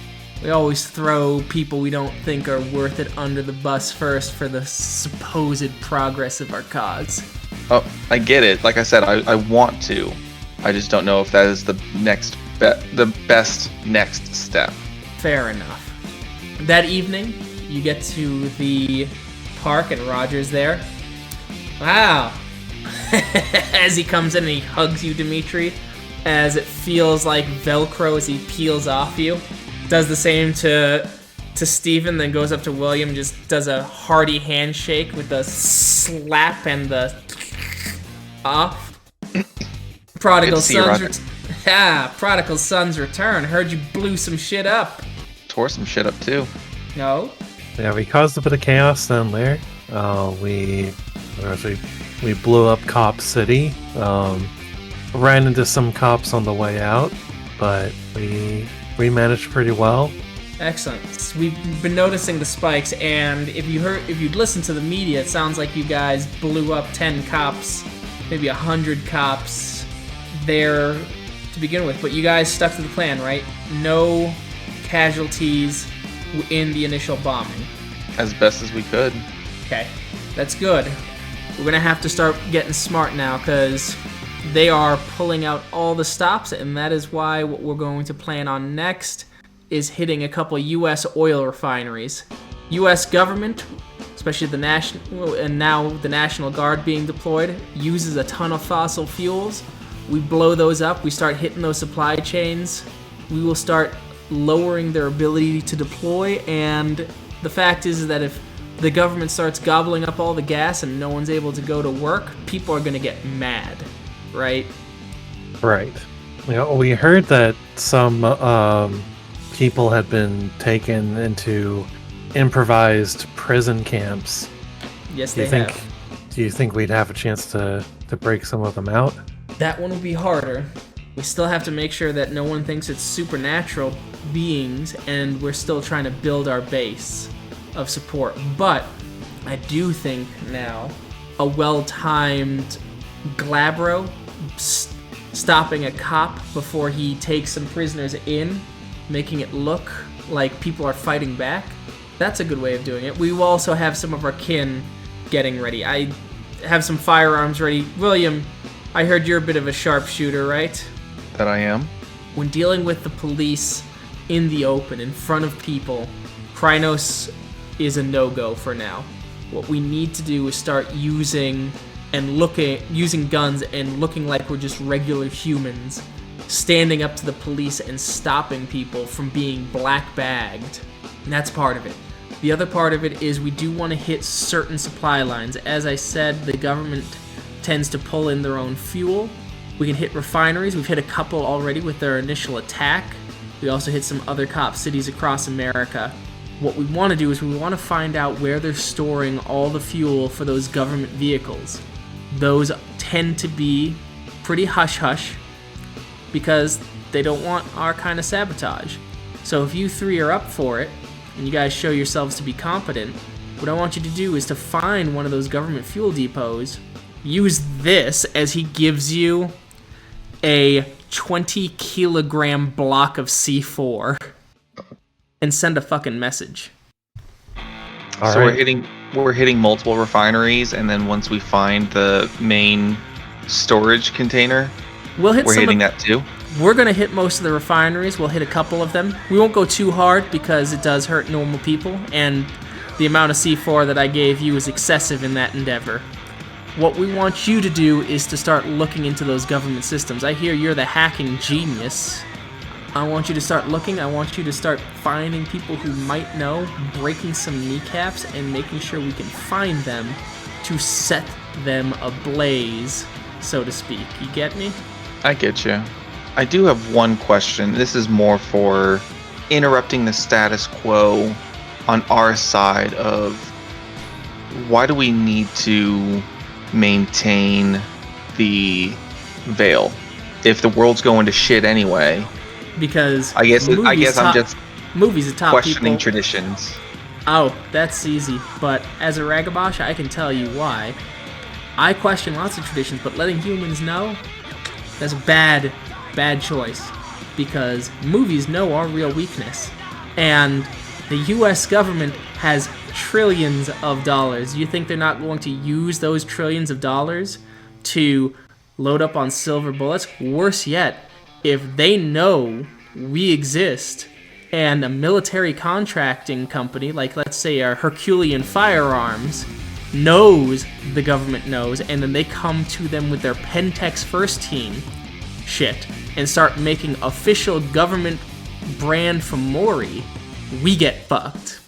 Speaker 1: We always throw people we don't think are worth it under the bus first for the supposed progress of our cause.
Speaker 7: Oh, I get it. Like I said, I want to. I just don't know if that is the best next step.
Speaker 1: Fair enough. That evening, you get to the park and Roger's there. Wow. As he comes in and he hugs you, Dimitri, as it feels like Velcro as he peels off you. Does the same to Steven, then goes up to William, just does a hearty handshake with the slap and the off. Prodigal Son's return. Heard you blew some shit up.
Speaker 7: Tore some shit up too.
Speaker 1: No?
Speaker 6: Yeah, we caused a bit of chaos down there. We blew up Cop City. Ran into some cops on the way out, but we managed pretty well.
Speaker 1: Excellent. We've been noticing the spikes, and if you'd listened to the media, it sounds like you guys blew up 10 cops, maybe 100 cops there to begin with. But you guys stuck to the plan, right? No casualties in the initial bombing.
Speaker 7: As best as we could.
Speaker 1: Okay, that's good. We're gonna have to start getting smart now, because they are pulling out all the stops, and that is why what we're going to plan on next is hitting a couple U.S. oil refineries. U.S. government, especially the National, and now the National Guard being deployed, uses a ton of fossil fuels. We blow those up, we start hitting those supply chains, we will start lowering their ability to deploy, and the fact is that if the government starts gobbling up all the gas and no one's able to go to work, people are going to get mad, right?
Speaker 6: Right. We heard that some people had been taken into improvised prison camps.
Speaker 1: Yes, they have.
Speaker 6: Do you think we'd have a chance to break some of them out?
Speaker 1: That one will be harder. We still have to make sure that no one thinks it's supernatural beings, and we're still trying to build our base of support. But I do think now a well-timed Glabro stopping a cop before he takes some prisoners in, making it look like people are fighting back, that's a good way of doing it. We will also have some of our kin getting ready. I have some firearms ready. William, I heard you're a bit of a sharpshooter, right?
Speaker 7: That I am.
Speaker 1: When dealing with the police in the open, in front of people, Krynos is a no-go for now. What we need to do is start using guns and looking like we're just regular humans, standing up to the police and stopping people from being black-bagged. And that's part of it. The other part of it is we do want to hit certain supply lines. As I said, the government tends to pull in their own fuel. We can hit refineries. We've hit a couple already with their initial attack. We also hit some other cop cities across America. What we want to do is we want to find out where they're storing all the fuel for those government vehicles. Those tend to be pretty hush-hush because they don't want our kind of sabotage. So if you three are up for it, and you guys show yourselves to be competent, what I want you to do is to find one of those government fuel depots, use this as he gives you a 20-kilogram block of C4, and send a fucking message.
Speaker 6: All
Speaker 7: so
Speaker 6: right.
Speaker 7: we're hitting multiple refineries, and then once we find the main storage container,
Speaker 1: We're
Speaker 7: hitting that too.
Speaker 1: We're gonna hit most of the refineries. We'll hit a couple of them. We won't go too hard because it does hurt normal people, and the amount of C4 that I gave you is excessive in that endeavor. What we want you to do is to start looking into those government systems. I hear you're the hacking genius. I want you to start looking. I want you to start finding people who might know, breaking some kneecaps, and making sure we can find them to set them ablaze, so to speak. You get me?
Speaker 7: I get you. I do have one question. This is more for interrupting the status quo on our side of why do we need to maintain the veil if the world's going to shit anyway?
Speaker 1: Because
Speaker 7: I guess I'm just
Speaker 1: movies are top
Speaker 7: questioning
Speaker 1: people.
Speaker 7: traditions.
Speaker 1: Oh, that's easy. But as a Ragabosh, I can tell you why. I question lots of traditions, but letting humans know, that's a bad choice. Because movies know our real weakness. And the US government has trillions of dollars. You think they're not going to use those trillions of dollars to load up on silver bullets? Worse yet, if they know we exist and a military contracting company, like let's say our Herculean Firearms, knows the government knows, and then they come to them with their Pentex First Team shit and start making official government brand for Mori, we get fucked.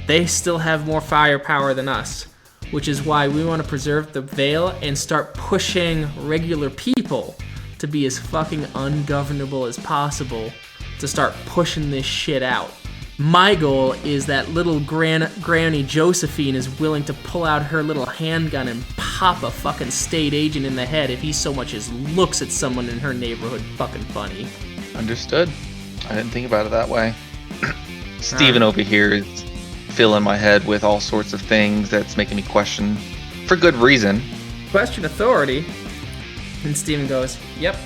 Speaker 1: They still have more firepower than us, which is why we want to preserve the veil and start pushing regular people to be as fucking ungovernable as possible to start pushing this shit out. My goal is that little Granny Josephine is willing to pull out her little handgun and pop a fucking state agent in the head if he so much as looks at someone in her neighborhood fucking funny.
Speaker 7: Understood. I didn't think about it that way. Steven over here is filling my head with all sorts of things that's making me question, for good reason.
Speaker 1: Question authority. And Steven goes, yep,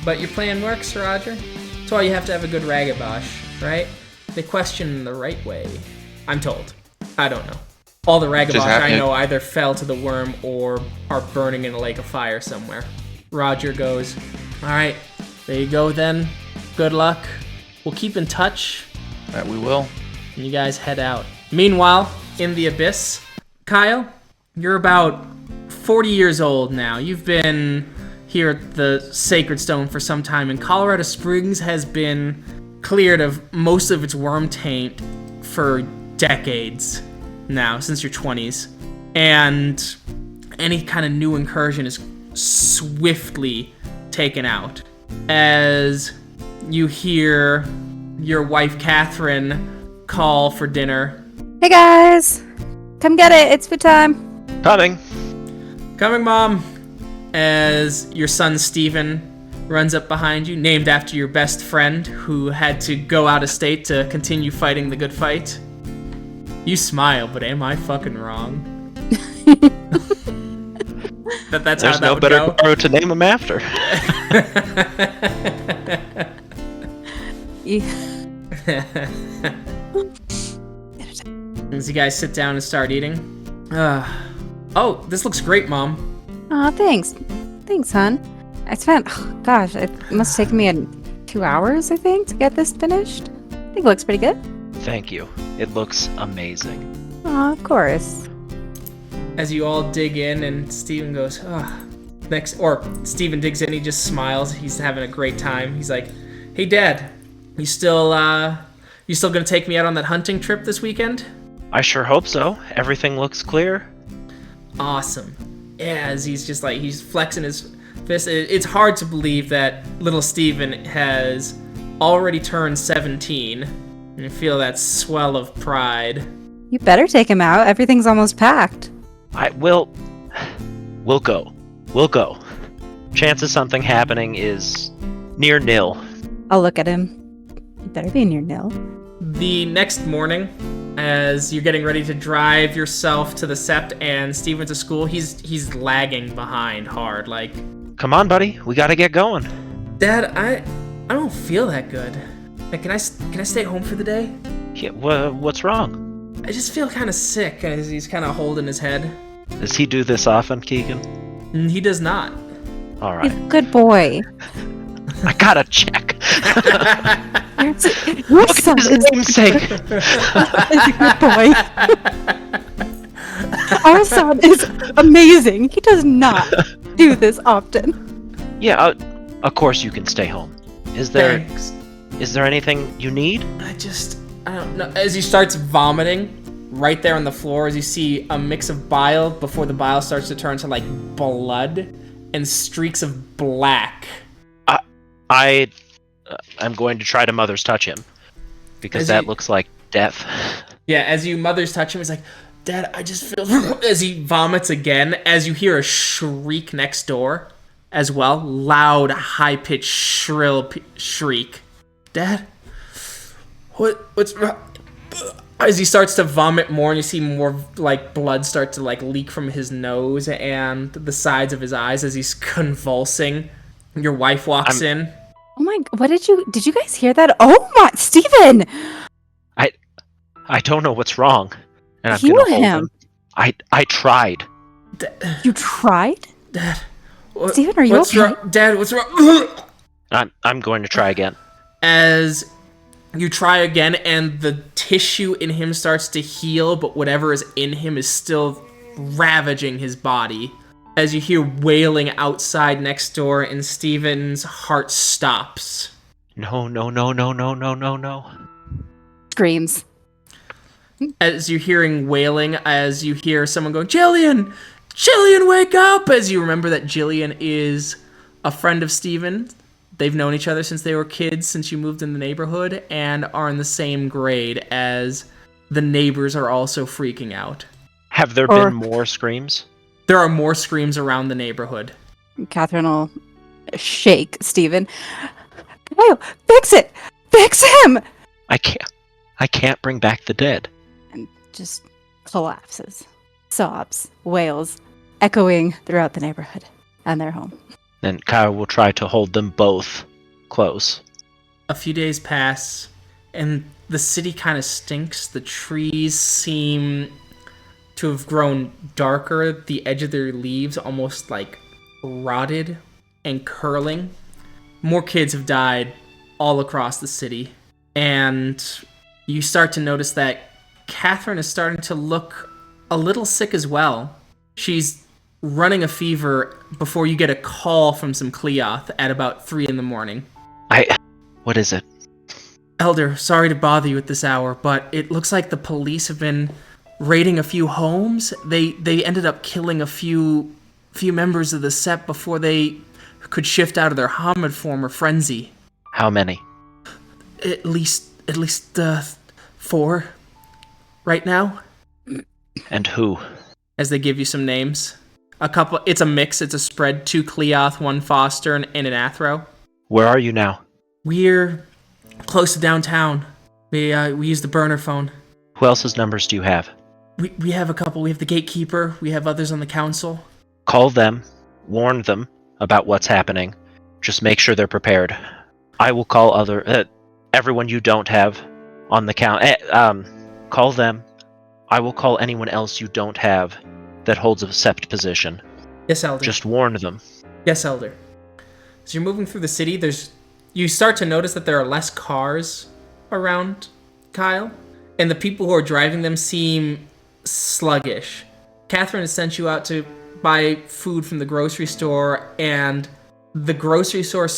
Speaker 1: but your plan works, Roger. That's why you have to have a good Ragabosh, right? They question the right way. I'm told. I don't know. All the Ragabosh I know either fell to the worm or are burning in a lake of fire somewhere. Roger goes, alright, there you go then. Good luck. We'll keep in touch.
Speaker 7: That we will.
Speaker 1: And you guys head out. Meanwhile, in the abyss, Kyle, you're about 40 years old now. You've been here at the Sacred Stone for some time, and Colorado Springs has been cleared of most of its worm taint for decades now, since your 20s. And any kind of new incursion is swiftly taken out. As you hear your wife, Catherine, call for dinner.
Speaker 3: Hey guys! Come get it, it's food time.
Speaker 2: Coming.
Speaker 1: Coming, Mom. As your son, Steven, runs up behind you, named after your best friend who had to go out of state to continue fighting the good fight. You smile, but am I fucking wrong? That's
Speaker 2: There's
Speaker 1: how that
Speaker 2: no
Speaker 1: would
Speaker 2: better
Speaker 1: go.
Speaker 2: Goro to name him after.
Speaker 1: As you guys sit down and start eating. Oh, this looks great, Mom.
Speaker 3: Aw, thanks. Thanks, hon. I spent, it must have taken me 2 hours, I think, to get this finished. I think it looks pretty good.
Speaker 2: Thank you. It looks amazing.
Speaker 3: Aw, of course.
Speaker 1: As you all dig in and Steven goes, Steven digs in, he just smiles. He's having a great time. He's like, hey, Dad, you still gonna take me out on that hunting trip this weekend?
Speaker 2: I sure hope so. Everything looks clear.
Speaker 1: Awesome. Yeah, as he's just like, he's flexing his fist. It's hard to believe that little Steven has already turned 17. And you feel that swell of pride.
Speaker 3: You better take him out. Everything's almost packed.
Speaker 2: We'll go. We'll go. Chance of something happening is near nil.
Speaker 3: I'll look at him. You better be near nil.
Speaker 1: The next morning, as you're getting ready to drive yourself to the Sept and Steven to school, he's lagging behind hard. Like,
Speaker 2: come on, buddy. We gotta get going.
Speaker 1: Dad, I don't feel that good. Like, can I stay home for the day?
Speaker 2: Yeah, what's wrong?
Speaker 1: I just feel kind of sick as he's kind of holding his head.
Speaker 2: Does he do this often, Keegan?
Speaker 1: He does not.
Speaker 2: All right.
Speaker 3: He's a good boy.
Speaker 2: I gotta check.
Speaker 3: Your son
Speaker 2: his
Speaker 3: is
Speaker 2: namesake.
Speaker 3: a good boy. Our son is amazing. He does not do this often.
Speaker 2: Yeah, of course you can stay home.
Speaker 1: Thanks.
Speaker 2: Is there anything you need?
Speaker 1: I don't know. As he starts vomiting, right there on the floor, as you see a mix of bile before the bile starts to turn to like blood and streaks of black.
Speaker 2: I'm going to try to mother's touch him because that looks like death.
Speaker 1: Yeah, as you mother's touch him, he's like, Dad, I just feel... As he vomits again, as you hear a shriek next door as well. Loud, high-pitched, shrill shriek. Dad? What's wrong? As he starts to vomit more and you see more like blood start to like leak from his nose and the sides of his eyes as he's convulsing. Your wife walks in.
Speaker 3: Oh my, did you guys hear that? Oh my, Steven!
Speaker 2: I don't know what's wrong. And I'm
Speaker 3: Heal
Speaker 2: gonna hold
Speaker 3: him.
Speaker 2: him. I tried.
Speaker 3: You tried?
Speaker 1: Dad,
Speaker 3: Steven, are you
Speaker 1: what's
Speaker 3: okay?
Speaker 1: wrong? Dad, what's wrong?
Speaker 2: I'm going to try again.
Speaker 1: As you try again, and the tissue in him starts to heal, but whatever is in him is still ravaging his body. As you hear wailing outside next door, and Steven's heart stops.
Speaker 2: No.
Speaker 3: Screams.
Speaker 1: As you're hearing wailing, as you hear someone go, Jillian, wake up! As you remember that Jillian is a friend of Steven. They've known each other since they were kids, since you moved in the neighborhood, and are in the same grade, as the neighbors are also freaking out.
Speaker 2: Have there been more screams?
Speaker 1: There are more screams around the neighborhood.
Speaker 3: Catherine will shake Steven. Kyle, fix it! Fix him!
Speaker 2: I can't bring back the dead.
Speaker 3: And just collapses. Sobs, wails, echoing throughout the neighborhood and their home.
Speaker 2: Then Kyle will try to hold them both close.
Speaker 1: A few days pass, and the city kind of stinks. The trees seem to have grown darker. The edge of their leaves almost like rotted and curling. More kids have died all across the city. And you start to notice that Catherine is starting to look a little sick as well. She's running a fever before you get a call from some Cleoth at about 3 a.m.
Speaker 2: What is it?
Speaker 1: Elder, sorry to bother you at this hour, but it looks like the police have been raiding a few homes. They ended up killing a few members of the Sept before they could shift out of their Hamid form or frenzy.
Speaker 2: How many?
Speaker 1: At least 4 right now.
Speaker 2: And who?
Speaker 1: As they give you some names. A couple, it's a mix, it's a spread, 2 Cleoth, 1 Foster, and an Athro.
Speaker 2: Where are you now?
Speaker 1: We're close to downtown. We use the burner phone.
Speaker 2: Who else's numbers do you have?
Speaker 1: We have a couple. We have the gatekeeper. We have others on the council.
Speaker 2: Call them, warn them about what's happening. Just make sure they're prepared. I will call everyone you don't have on the count. Call them. I will call anyone else you don't have that holds a Sept position.
Speaker 1: Yes, Elder.
Speaker 2: Just warn them.
Speaker 1: Yes, Elder. As you're moving through the city, you start to notice that there are less cars around, Kyle, and the people who are driving them seem sluggish. Catherine has sent you out to buy food from the grocery store, and the grocery store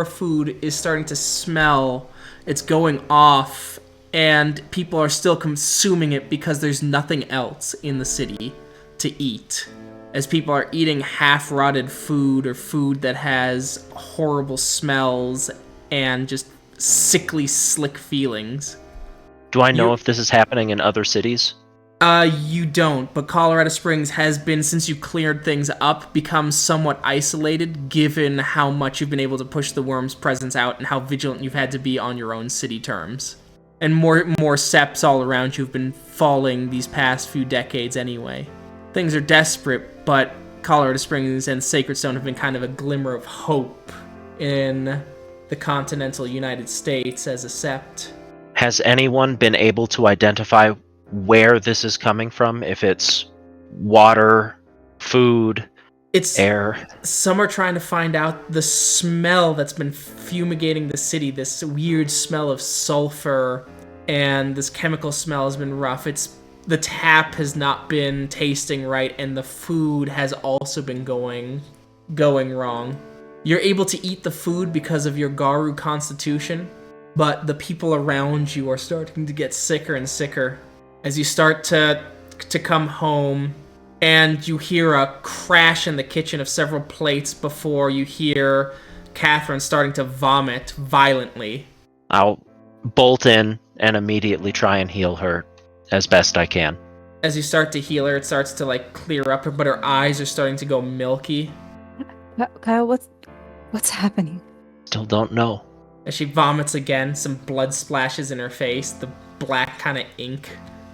Speaker 1: food is starting to smell. It's going off, and people are still consuming it because there's nothing else in the city to eat. As people are eating half-rotted food or food that has horrible smells and just sickly, slick feelings.
Speaker 2: Do I know if this is happening in other cities?
Speaker 1: You don't, but Colorado Springs has been, since you cleared things up, become somewhat isolated, given how much you've been able to push the worm's presence out and how vigilant you've had to be on your own city terms. And more Septs all around you have been falling these past few decades anyway. Things are desperate, but Colorado Springs and Sacred Stone have been kind of a glimmer of hope in the continental United States as a Sept.
Speaker 2: Has anyone been able to identify where this is coming from? If it's water, food, air?
Speaker 1: Some are trying to find out the smell that's been fumigating the city, this weird smell of sulfur, and this chemical smell has been rough. The tap has not been tasting right, and the food has also been going wrong. You're able to eat the food because of your Garu constitution, but the people around you are starting to get sicker and sicker. As you start to come home, and you hear a crash in the kitchen of several plates before you hear Catherine starting to vomit violently.
Speaker 2: I'll bolt in and immediately try and heal her as best I can.
Speaker 1: As you start to heal her, it starts to clear up, but her eyes are starting to go milky.
Speaker 3: Kyle, what's happening?
Speaker 2: Still don't know.
Speaker 1: As she vomits again, some blood splashes in her face, the black kind of ink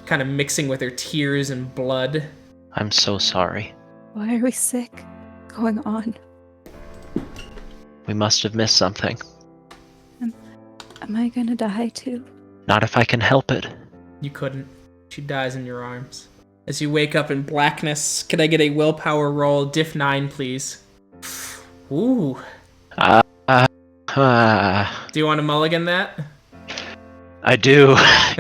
Speaker 1: kind of mixing with her tears and blood.
Speaker 2: I'm so sorry.
Speaker 3: Why are we sick? What's going on?
Speaker 2: We must have missed something.
Speaker 3: Am I gonna die too?
Speaker 2: Not if I can help it.
Speaker 1: You couldn't. She dies in your arms. As you wake up in blackness, could I get a willpower roll? Diff 9, please. Ooh. Do you want to mulligan that?
Speaker 2: I do.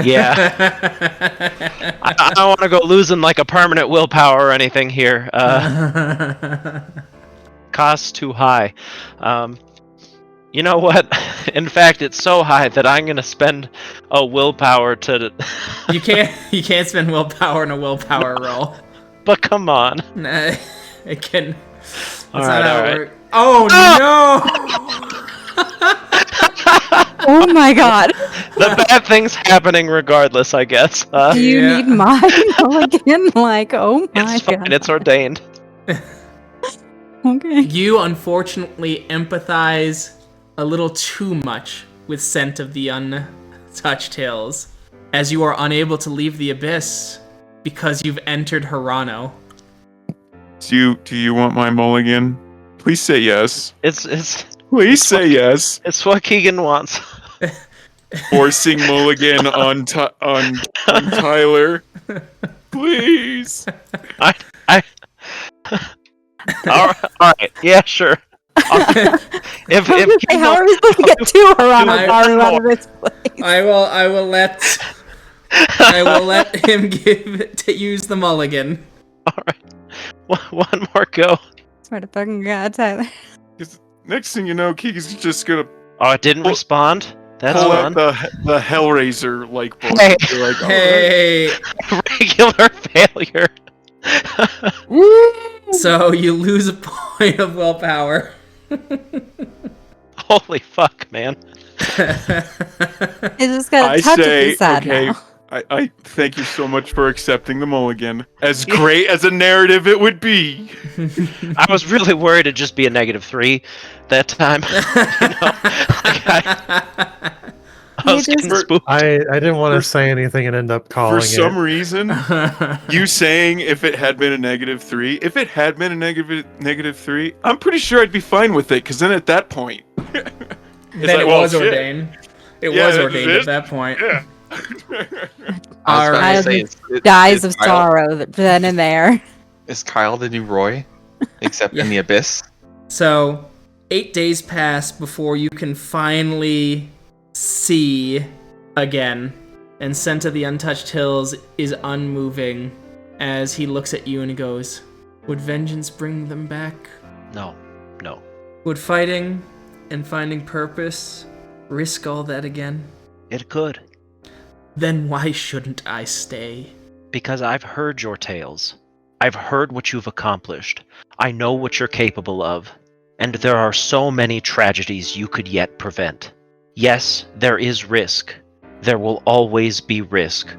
Speaker 2: Yeah. I don't want to go losing like a permanent willpower or anything here. Costs too high. You know what? In fact, it's so high that I'm gonna spend a willpower to.
Speaker 1: You can't spend willpower in a willpower roll.
Speaker 2: But come on.
Speaker 1: Nah, it can. That's
Speaker 2: All
Speaker 1: not
Speaker 2: right,
Speaker 1: how
Speaker 2: all
Speaker 1: it
Speaker 2: right.
Speaker 1: works. Oh no!
Speaker 3: Oh my god.
Speaker 2: The bad thing's happening regardless, I guess.
Speaker 3: Do you
Speaker 1: Yeah.
Speaker 3: need my mulligan? Like, oh my
Speaker 2: It's fine.
Speaker 3: god.
Speaker 2: It's ordained.
Speaker 3: Okay.
Speaker 1: You unfortunately empathize a little too much with Scent-of-the-Untouched-Hills, as you are unable to leave the abyss because you've entered Harano.
Speaker 4: Do you want my mulligan? Please say yes.
Speaker 2: It's
Speaker 4: Please say yes.
Speaker 2: it's what Keegan wants.
Speaker 4: Forcing mulligan on Tyler. Please.
Speaker 2: All right. Yeah, sure. If
Speaker 3: Hey, how are we supposed to get to Harano
Speaker 1: I-
Speaker 3: out of this place?
Speaker 1: I will let him use the mulligan.
Speaker 2: all right, one more go.
Speaker 3: Swear to fucking god, Tyler.
Speaker 4: 'Cause next thing you know, Keegan's just gonna
Speaker 2: Oh, it didn't respond. That's
Speaker 4: pull
Speaker 2: fun.
Speaker 4: out the Hellraiser like book.
Speaker 2: Hey.
Speaker 4: You're like, all right.
Speaker 1: Hey,
Speaker 2: Regular failure.
Speaker 1: so you lose a point of willpower.
Speaker 2: Holy fuck, man.
Speaker 3: It's just got
Speaker 4: I
Speaker 3: a touch
Speaker 4: say,
Speaker 3: of sad
Speaker 4: okay,
Speaker 3: now.
Speaker 4: I thank you so much for accepting the mulligan. As great as a narrative it would be.
Speaker 2: I was really worried it'd just be a -3 that time. You know? I was getting
Speaker 3: just-
Speaker 2: spooked.
Speaker 6: I didn't want to say anything and end up calling
Speaker 4: For some
Speaker 6: it.
Speaker 4: reason, you saying if it had been a -3, if it had been a -3, I'm pretty sure I'd be fine with it, because then at that point,
Speaker 1: Then
Speaker 4: like,
Speaker 1: it
Speaker 4: well,
Speaker 1: was
Speaker 4: shit.
Speaker 1: ordained. It
Speaker 4: Yeah,
Speaker 1: was
Speaker 4: it
Speaker 1: ordained
Speaker 4: is.
Speaker 1: at that point.
Speaker 4: yeah.
Speaker 7: I was
Speaker 1: All
Speaker 7: about
Speaker 1: right.
Speaker 7: to say,
Speaker 3: Dies
Speaker 7: is
Speaker 3: of
Speaker 7: Kyle-
Speaker 3: sorrow then and there.
Speaker 7: Is Kyle the new Roy? Except in
Speaker 1: Yeah.
Speaker 7: the abyss?
Speaker 1: So, 8 days pass before you can finally see again, and Scent-of-the-Untouched-Hills is unmoving as he looks at you and he goes, "Would vengeance bring them back?
Speaker 2: No.
Speaker 1: Would fighting and finding purpose risk all that again?
Speaker 2: It could.
Speaker 1: Then why shouldn't I stay?"
Speaker 2: Because I've heard your tales. I've heard what you've accomplished. I know what you're capable of. And there are so many tragedies you could yet prevent. Yes, there is risk. There will always be risk.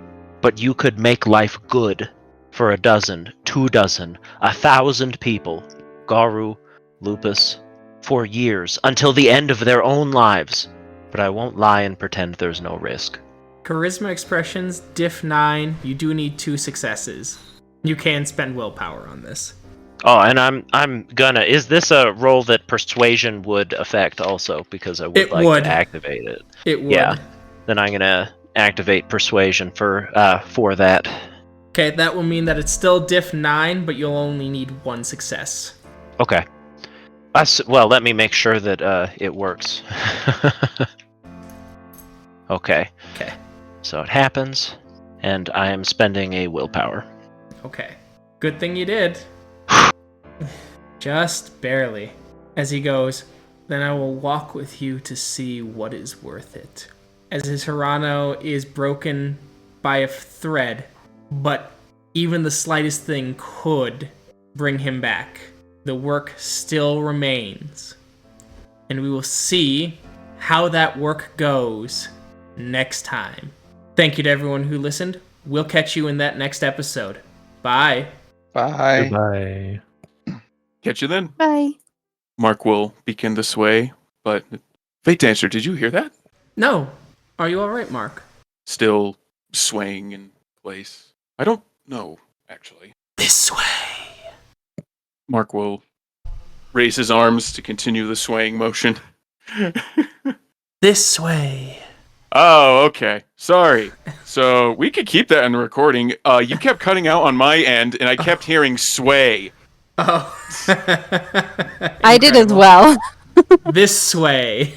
Speaker 2: But you could make life good for 12, 24, 1,000 people, Garu, Lupus, for years, until the end of their own lives. But I won't lie and pretend there's no risk.
Speaker 1: Charisma expressions, diff 9, you do need 2 successes. You can spend willpower on this.
Speaker 2: Oh, and I'm gonna. Is this a roll that persuasion would affect also? Because I would
Speaker 1: It
Speaker 2: like
Speaker 1: would.
Speaker 2: to activate it.
Speaker 1: It would.
Speaker 2: Yeah. Then I'm gonna activate persuasion for that.
Speaker 1: Okay, that will mean that it's still diff 9, but you'll only need 1 success.
Speaker 2: Okay. Well, let me make sure that it works. Okay.
Speaker 1: Okay.
Speaker 2: So it happens, and I am spending a willpower.
Speaker 1: Okay. Good thing you did. Just barely. As he goes, "Then I will walk with you to see what is worth it." As his Harano is broken by a thread, but even the slightest thing could bring him back. The work still remains. And we will see how that work goes next time. Thank you to everyone who listened. We'll catch you in that next episode. Bye.
Speaker 7: Bye.
Speaker 6: Goodbye.
Speaker 4: Catch you then.
Speaker 3: Bye.
Speaker 4: Mark will begin to sway, but Fate Dancer, did you hear that?
Speaker 1: No. Are you alright, Mark?
Speaker 4: Still swaying in place. I don't know, actually.
Speaker 1: This way.
Speaker 4: Mark will raise his arms to continue the swaying motion.
Speaker 1: This way.
Speaker 4: Oh, okay. Sorry. So we could keep that in the recording. You kept cutting out on my end, and I kept hearing sway.
Speaker 1: Oh.
Speaker 3: I did as well.
Speaker 1: This sway.